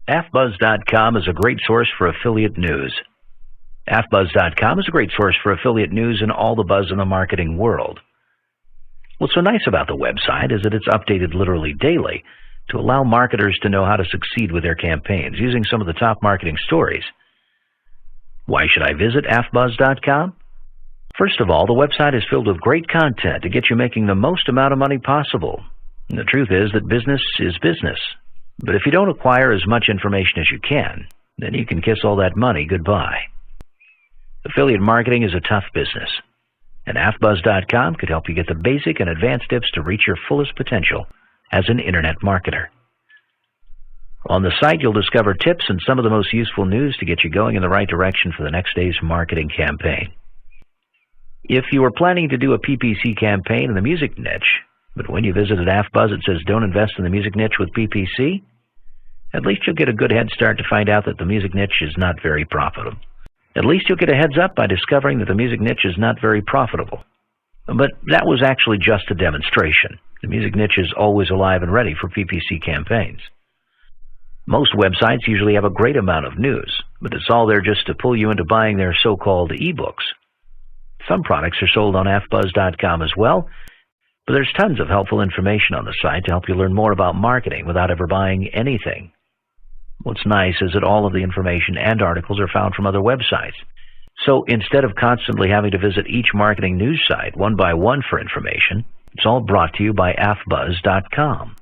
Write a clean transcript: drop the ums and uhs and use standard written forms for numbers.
AFBuzz.com is a great source for affiliate news. AFBuzz.com is a great source for affiliate news and all the buzz in the marketing world. What's so nice about the website is that it's updated literally daily to allow marketers to know how to succeed with their campaigns using some of the top marketing stories. Why should I visit AFBuzz.com? First of all, the website is filled with great content to get you making the most amount of money possible. And the truth is that business is business. But if you don't acquire as much information as you can, then you can kiss all that money goodbye. Affiliate marketing is a tough business, and AFBuzz.com could help you get the basic and advanced tips to reach your fullest potential as an internet marketer. On the site, you'll discover tips and some of the most useful news to get you going in the right direction for the next day's marketing campaign. If you are planning to do a PPC campaign in the music niche, but when you visited AFBuzz it says don't invest in the music niche with PPC, at least you'll get a good head start to find out that the music niche is not very profitable. At least you'll get a heads up by discovering that the music niche is not very profitable. But that was actually just a demonstration. The music niche is always alive and ready for PPC campaigns. Most websites usually have a great amount of news, but it's all there just to pull you into buying their so-called ebooks. Some products are sold on AFBuzz.com as well, but there's tons of helpful information on the site to help you learn more about marketing without ever buying anything. What's nice is that all of the information and articles are found from other websites. So instead of constantly having to visit each marketing news site one by one for information, it's all brought to you by AFBuzz.com.